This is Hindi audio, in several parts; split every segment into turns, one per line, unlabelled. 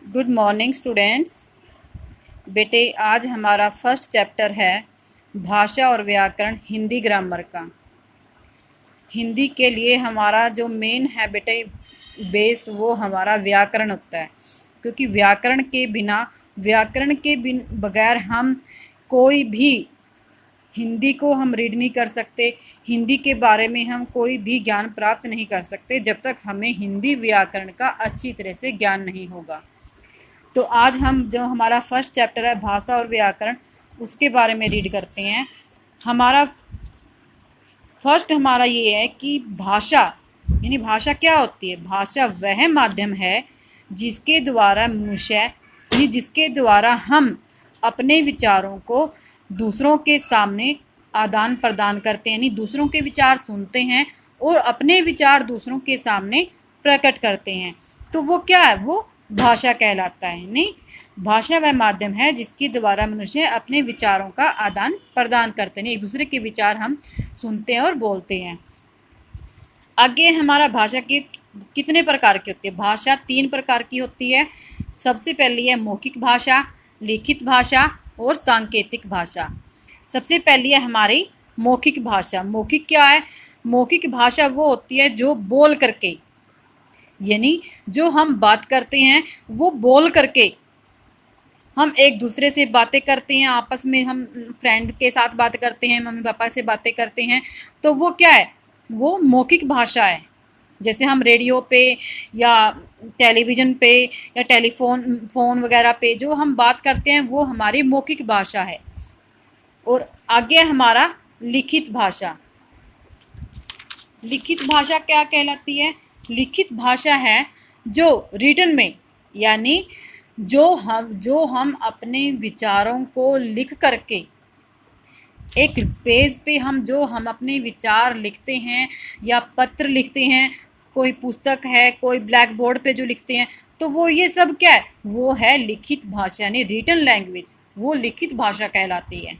Good morning students. बेटे आज हमारा फर्स्ट चैप्टर है भाषा और व्याकरण हिंदी ग्रामर का। हिंदी के लिए हमारा जो मेन है बेटे बेस वो हमारा व्याकरण होता है, क्योंकि व्याकरण के बगैर हम कोई भी हिंदी को हम रीड नहीं कर सकते। हिंदी के बारे में हम कोई भी ज्ञान प्राप्त नहीं कर सकते जब तक हमें हिंदी व्याकरण का अच्छी तरह से ज्ञान नहीं होगा। तो आज हम जो हमारा फर्स्ट चैप्टर है भाषा और व्याकरण उसके बारे में रीड करते हैं। हमारा फर्स्ट हमारा ये है कि भाषा यानी भाषा क्या होती है। भाषा वह माध्यम है जिसके द्वारा मनुष्य यानी जिसके द्वारा हम अपने विचारों को दूसरों के सामने आदान प्रदान करते हैं, यानी दूसरों के विचार सुनते हैं और अपने विचार दूसरों के सामने प्रकट करते हैं। तो वो क्या है, वो भाषा कहलाता है। नहीं, भाषा वह माध्यम है जिसके द्वारा मनुष्य अपने विचारों का आदान प्रदान करते हैं, एक दूसरे के विचार हम सुनते हैं और बोलते हैं। आगे हमारा भाषा के कितने प्रकार की होती है। भाषा 3 प्रकार की होती है। सबसे पहली है मौखिक भाषा, लिखित भाषा और सांकेतिक भाषा। सबसे पहली है हमारी मौखिक भाषा। मौखिक क्या है? मौखिक भाषा वो होती है जो बोल करके, यानी जो हम बात करते हैं वो बोल करके हम एक दूसरे से बातें करते हैं। आपस में हम फ्रेंड के साथ बात करते हैं, मम्मी पापा से बातें करते हैं, तो वो क्या है, वो मौखिक भाषा है। जैसे हम रेडियो पे या टेलीविज़न पे या फ़ोन वगैरह पे जो हम बात करते हैं वो हमारी मौखिक भाषा है। और आगे हमारा लिखित भाषा। लिखित भाषा क्या कहलाती है? लिखित भाषा है जो रिटन में, यानी जो हम अपने विचारों को लिख करके एक पेज पे हम अपने विचार लिखते हैं या पत्र लिखते हैं, कोई पुस्तक है, कोई ब्लैक बोर्ड पे जो लिखते हैं, तो वो ये सब क्या है, वो है लिखित भाषा यानी रिटन लैंग्वेज, वो लिखित भाषा कहलाती है।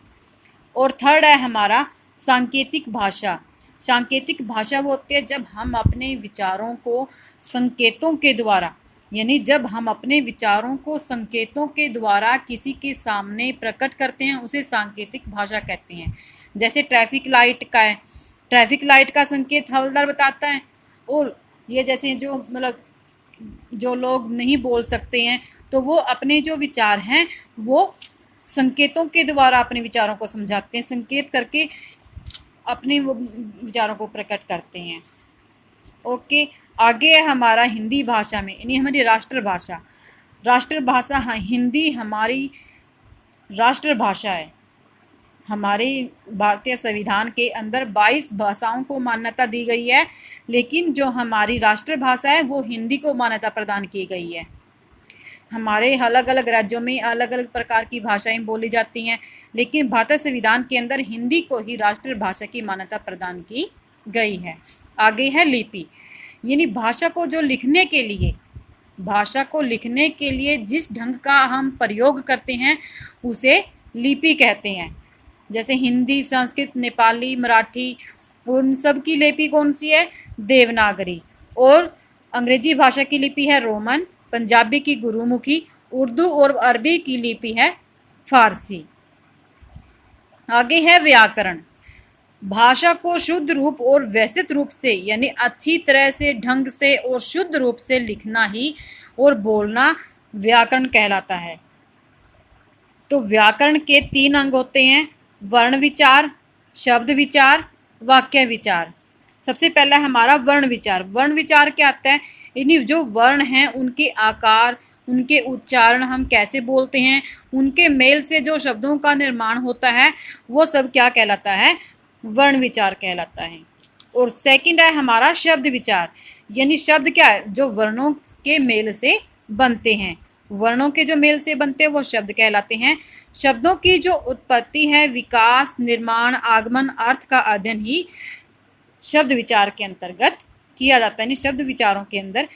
और थर्ड है हमारा सांकेतिक भाषा। सांकेतिक भाषा वो होती है जब हम अपने विचारों को संकेतों के द्वारा, यानी जब हम अपने विचारों को संकेतों के द्वारा किसी के सामने प्रकट करते हैं, उसे सांकेतिक भाषा कहते हैं। जैसे ट्रैफिक लाइट का है, ट्रैफिक लाइट का संकेत हवलदार बताता है। और ये जैसे जो मतलब जो लोग नहीं बोल सकते हैं, तो वो अपने जो विचार हैं वो संकेतों के द्वारा अपने विचारों को समझाते हैं, संकेत करके अपने वो विचारों को प्रकट करते हैं। ओके, आगे है हमारा हिंदी भाषा में, यानी हमारी राष्ट्रभाषा। राष्ट्रभाषा, हाँ, हिंदी हमारी राष्ट्रभाषा है। हमारे भारतीय संविधान के अंदर 22 भाषाओं को मान्यता दी गई है, लेकिन जो हमारी राष्ट्रभाषा है वो हिंदी को मान्यता प्रदान की गई है। हमारे अलग अलग राज्यों में अलग अलग प्रकार की भाषाएं बोली जाती हैं, लेकिन भारतीय संविधान के अंदर हिंदी को ही राष्ट्रभाषा की मान्यता प्रदान की गई है। आगे है लिपि, यानी भाषा को लिखने के लिए जिस ढंग का हम प्रयोग करते हैं उसे लिपि कहते हैं। जैसे हिंदी, संस्कृत, नेपाली, मराठी, उन सब की लिपि कौन सी है? देवनागरी। और अंग्रेजी भाषा की लिपि है रोमन, पंजाबी की गुरुमुखी, उर्दू और अरबी की लिपि है फारसी। आगे है व्याकरण। भाषा को शुद्ध रूप और व्यवस्थित रूप से, यानी अच्छी तरह से, ढंग से और शुद्ध रूप से लिखना ही और बोलना व्याकरण कहलाता है। तो व्याकरण के 3 अंग होते हैं, वर्ण विचार, शब्द विचार, वाक्य विचार। सबसे पहला हमारा वर्ण विचार। वर्ण विचार क्या आता है? यानी जो वर्ण हैं उनके आकार, उनके उच्चारण, हम कैसे बोलते हैं, उनके मेल से जो शब्दों का निर्माण होता है वो सब क्या कहलाता है? वर्ण विचार कहलाता है। और सेकंड है हमारा शब्द विचार, यानी शब्द क्या है? जो वर्णों के मेल से बनते हैं, वर्णों के जो मेल से बनते हैं वो शब्द कहलाते हैं। शब्दों की जो उत्पत्ति है, विकास, निर्माण, आगमन, अर्थ का अध्ययन ही शब्द विचार के अंतर्गत किया जाता है, यानी शब्द विचारों के अंदर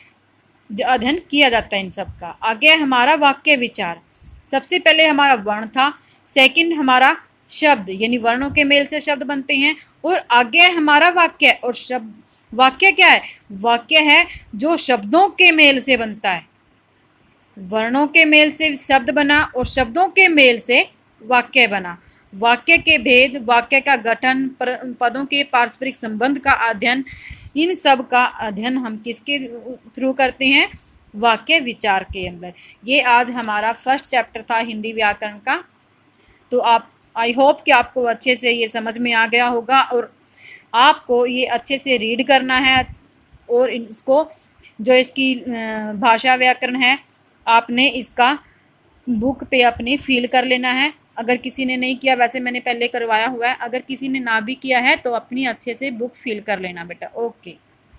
अध्ययन किया जाता है इन सब का। आगे हमारा वाक्य विचार। सबसे पहले हमारा वर्ण था, सेकंड हमारा शब्द, यानी वर्णों के मेल से शब्द बनते हैं, और आगे हमारा वाक्य। और वाक्य क्या है? वाक्य है जो शब्दों के मेल से बनता है, वर्णों के मेल से शब्द बना और शब्दों के मेल से वाक्य बना। वाक्य के भेद, वाक्य का गठन, पदों के पारस्परिक संबंध का अध्ययन, इन सब का अध्ययन हम किसके थ्रू करते हैं? वाक्य विचार के अंदर। ये आज हमारा फर्स्ट चैप्टर था हिंदी व्याकरण का। तो आप, आई होप कि आपको अच्छे से ये समझ में आ गया होगा और आपको ये अच्छे से रीड करना है और इसको जो इसकी भाषा व्याकरण है आपने इसका बुक पे अपनी फिल कर लेना है। अगर किसी ने नहीं किया, वैसे मैंने पहले करवाया हुआ है, अगर किसी ने ना भी किया है तो अपनी अच्छे से बुक फिल कर लेना बेटा। ओके।